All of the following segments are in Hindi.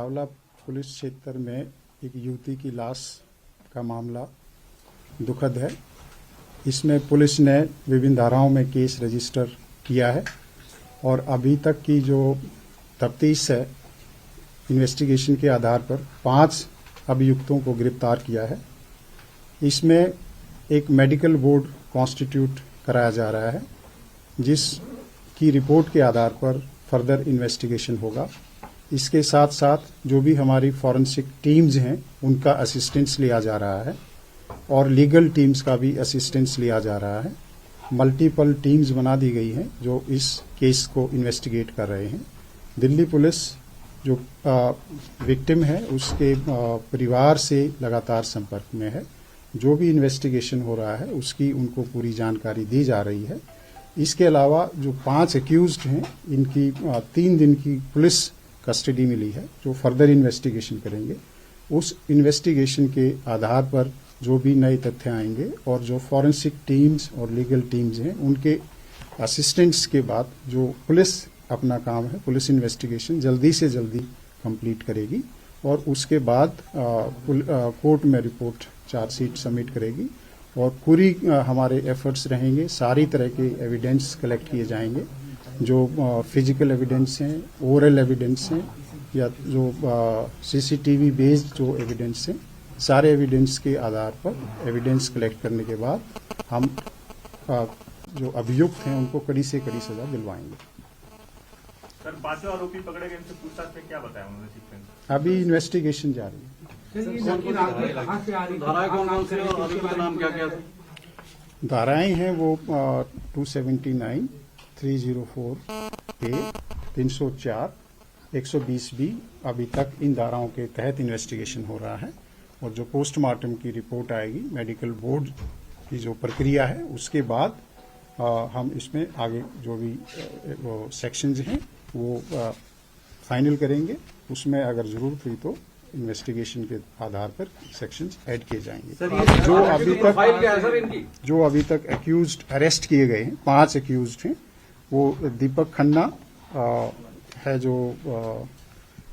आंवला पुलिस क्षेत्र में एक युवती की लाश का मामला दुखद है। इसमें पुलिस ने विभिन्न धाराओं में केस रजिस्टर किया है और अभी तक की जो तफ्तीश है, इन्वेस्टिगेशन के आधार पर 5 अभियुक्तों को गिरफ्तार किया है। इसमें एक मेडिकल बोर्ड कॉन्स्टिट्यूट कराया जा रहा है, जिसकी रिपोर्ट के आधार पर फर्दर इन्वेस्टिगेशन होगा। इसके साथ साथ जो भी हमारी फॉरेंसिक टीम्स हैं, उनका असिस्टेंस लिया जा रहा है और लीगल टीम्स का भी असिस्टेंस लिया जा रहा है। मल्टीपल टीम्स बना दी गई हैं जो इस केस को इन्वेस्टिगेट कर रहे हैं। दिल्ली पुलिस जो विक्टिम है, उसके परिवार से लगातार संपर्क में है। जो भी इन्वेस्टिगेशन हो रहा है उसकी उनको पूरी जानकारी दी जा रही है। इसके अलावा जो 5 एक्यूज्ड हैं, इनकी 3 दिन की पुलिस कस्टडी मिली है, जो फर्दर इन्वेस्टिगेशन करेंगे। उस इन्वेस्टिगेशन के आधार पर जो भी नए तथ्य आएंगे और जो फॉरेंसिक टीम्स और लीगल टीम्स हैं, उनके असिस्टेंट्स के बाद जो पुलिस अपना काम है, पुलिस इन्वेस्टिगेशन जल्दी से जल्दी कंप्लीट करेगी और उसके बाद कोर्ट में रिपोर्ट चार्जशीट सबमिट करेगी और पूरी हमारे एफर्ट्स रहेंगे। सारी तरह के एविडेंस कलेक्ट किए जाएंगे, जो फिजिकल एविडेंस हैं, ओरल एविडेंस हैं या जो सीसीटीवी बेस्ड जो एविडेंस हैं, सारे एविडेंस के आधार पर एविडेंस कलेक्ट करने के बाद हम जो अभियुक्त हैं उनको कड़ी से कड़ी सजा दिलवाएंगे। सर, 5 आरोपी पकड़े गए, इनसे पूछताछ में क्या बताया उन्होंने सीक्वेंस? अभी इन्वेस्टिगेशन जारी है। धाराएं हैं वो 279, 304 ए, 304, 120 बी। अभी तक इन धाराओं के तहत इन्वेस्टिगेशन हो रहा है और जो पोस्टमार्टम की रिपोर्ट आएगी, मेडिकल बोर्ड की जो प्रक्रिया है, उसके बाद हम इसमें आगे जो भी वो सेक्शंस हैं वो फाइनल करेंगे। उसमें अगर जरूरत हुई तो इन्वेस्टिगेशन के आधार पर सेक्शंस ऐड किए जाएंगे। जो अभी तक एक्यूज्ड अरेस्ट किए गए हैं, 5 एक्यूज्ड हैं। वो दीपक खन्ना है, जो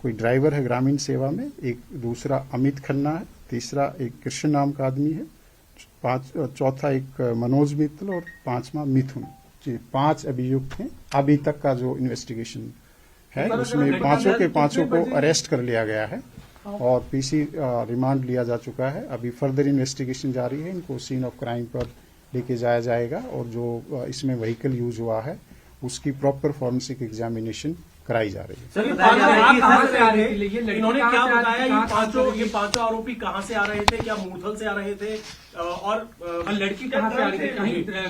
कोई ड्राइवर है ग्रामीण सेवा में, एक दूसरा अमित खन्ना है, तीसरा एक कृष्ण नाम का आदमी है, चौथा एक मनोज मित्तल और 5वां मिथुन। 5 अभियुक्त हैं। अभी तक का जो इन्वेस्टिगेशन है उसमें 5 को अरेस्ट कर लिया गया है और पीसी रिमांड लिया जा चुका है। अभी फर्दर इन्वेस्टिगेशन जारी है। इनको सीन ऑफ क्राइम पर लेके जाया जाएगा और जो इसमें व्हीकल यूज हुआ है उसकी प्रॉपर फॉरेंसिक एग्जामिनेशन कराई जा रही है। सर, इन्होंने क्या बताया? ये पांचों आरोपी कहां से आ रहे थे? क्या मूर्थल से आ रहे थे? और लड़की कहां से आ रही थी?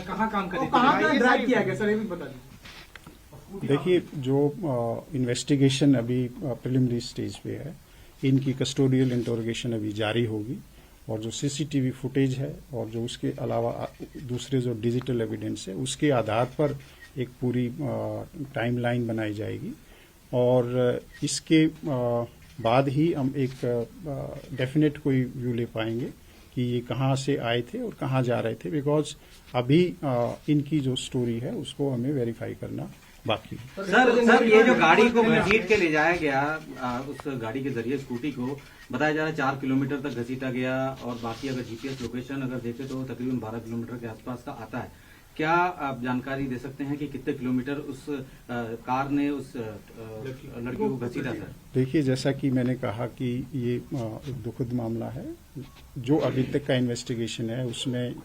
कहां काम कर रही थी? कहां ड्राइव किया गया? सर, ये भी बता दीजिए। देखिए, जो इन्वेस्टिगेशन अभी प्रिलिमिनरी स्टेज पे है, इनकी कस्टोडियल इंटरोगेशन अभी जारी होगी और जो सीसीटीवी फुटेज है और जो उसके अलावा दूसरे जो डिजिटल एविडेंस है, उसके आधार पर एक पूरी टाइमलाइन बनाई जाएगी और इसके बाद ही हम एक डेफिनेट कोई व्यू ले पाएंगे कि ये कहाँ से आए थे और कहाँ जा रहे थे, बिकॉज अभी इनकी जो स्टोरी है उसको हमें वेरीफाई करना बाकी है। सर, ये जो गाड़ी को घसीट के ले जाया गया, उस गाड़ी के जरिए स्कूटी को बताया जा रहा है 4 किलोमीटर तक घसीटा गया और बाकी अगर जीपीएस लोकेशन अगर देखे तो तकरीबन 12 किलोमीटर के आसपास का आता है। क्या आप जानकारी दे सकते हैं कि कितने किलोमीटर उस कार ने उस लड़की को घसीटा? सर, देखिए, जैसा कि मैंने कहा कि ये एक दुखद मामला है। जो अभी तक का इन्वेस्टिगेशन है उसमें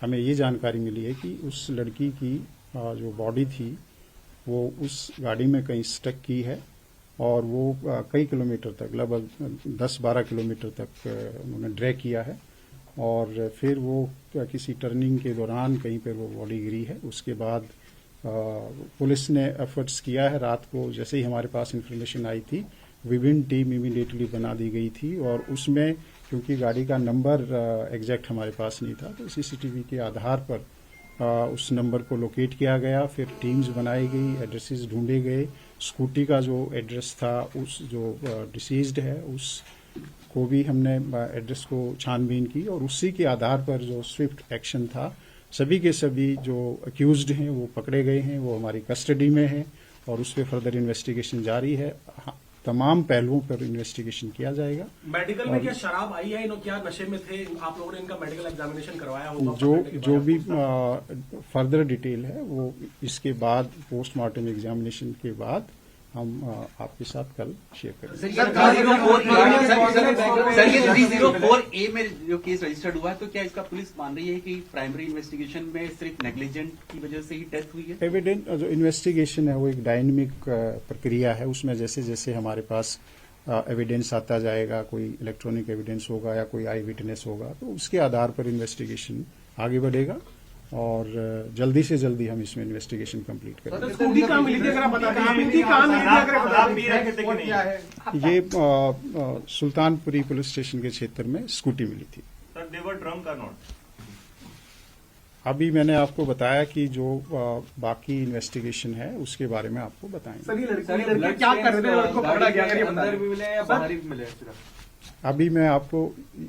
हमें ये जानकारी मिली है कि उस लड़की की जो बॉडी थी वो उस गाड़ी में कहीं स्टक की है और वो कई किलोमीटर तक, लगभग 10-12 किलोमीटर तक उन्होंने ड्रैग किया है और फिर वो किसी टर्निंग के दौरान कहीं पर वो बॉडी गिरी है। उसके बाद पुलिस ने एफर्ट्स किया है। रात को जैसे ही हमारे पास इन्फॉर्मेशन आई थी, विभिन्न टीम इमीडिएटली बना दी गई थी और उसमें क्योंकि गाड़ी का नंबर एग्जैक्ट हमारे पास नहीं था, तो सीसीटीवी के आधार पर उस नंबर को लोकेट किया गया। फिर टीम्स बनाई गई, एड्रेसेस ढूंढे गए। स्कूटी का जो एड्रेस था, उस जो डिसीज्ड है उस को भी हमने एड्रेस को छानबीन की और उसी के आधार पर जो स्विफ्ट एक्शन था, सभी के सभी जो अक्यूज्ड हैं वो पकड़े गए हैं, वो हमारी कस्टडी में हैं और उस पर फर्दर इन्वेस्टिगेशन जारी है। तमाम पहलुओं पर इन्वेस्टिगेशन किया जाएगा। मेडिकल में क्या शराब आई है, क्या नशे में थे, आप लोगों ने इनका मेडिकल एग्जामिनेशन करवाया होगा? जो भी फर्दर डिटेल है वो इसके बाद पोस्टमार्टम एग्जामिनेशन के बाद हम आपके साथ कल शेयर करेंगे। सर, ये 304A में जो केस रजिस्टर्ड हुआ है, तो क्या इसका पुलिस मान रही है कि प्राइमरी इन्वेस्टिगेशन में सिर्फ नेग्लिजेंट की वजह से ही डेथ हुई है? एविडेंट जो इन्वेस्टिगेशन है वो एक डायनेमिक प्रक्रिया है, उसमें जैसे जैसे हमारे पास एविडेंस आता जाएगा, कोई इलेक्ट्रॉनिक एविडेंस होगा या कोई आई विटनेस होगा, तो उसके आधार पर इन्वेस्टिगेशन आगे बढ़ेगा और जल्दी से जल्दी हम इसमें इन्वेस्टिगेशन कंप्लीट करेंगे। स्कूटी कहाँ मिली थी, अगर आप बता दीजिए? कहाँ मिली थी, अगर बता दीजिए? ये सुल्तानपुरी पुलिस स्टेशन के क्षेत्र में स्कूटी मिली थी। Sir, they were drunk or not? अभी मैंने आपको बताया कि जो बाकी इन्वेस्टिगेशन है उसके बारे में आपको बताएंगे। सर, ये लड़के क्या कर रहे थे, लड़को पकड़ा गया, ये बता अंदर भी दीजिए। मिले या बाहर भी मिले? अभी मैं आपको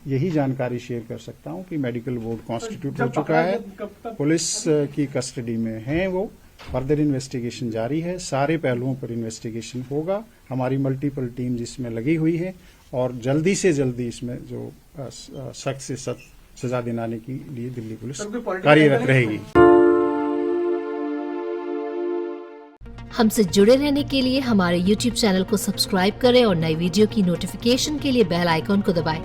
यही जानकारी शेयर कर सकता हूं कि मेडिकल बोर्ड कॉन्स्टिट्यूट हो चुका है, पुलिस की कस्टडी में है वो, फर्दर इन्वेस्टिगेशन जारी है, सारे पहलुओं पर इन्वेस्टिगेशन होगा, हमारी मल्टीपल टीम जिसमें लगी हुई है और जल्दी से जल्दी इसमें जो सख्त से सख्त सजा दिलाने के लिए दिल्ली पुलिस कार्यरत रहेगी। हमसे जुड़े रहने के लिए हमारे YouTube चैनल को सब्सक्राइब करें और नई वीडियो की नोटिफिकेशन के लिए बेल आइकॉन को दबाएं।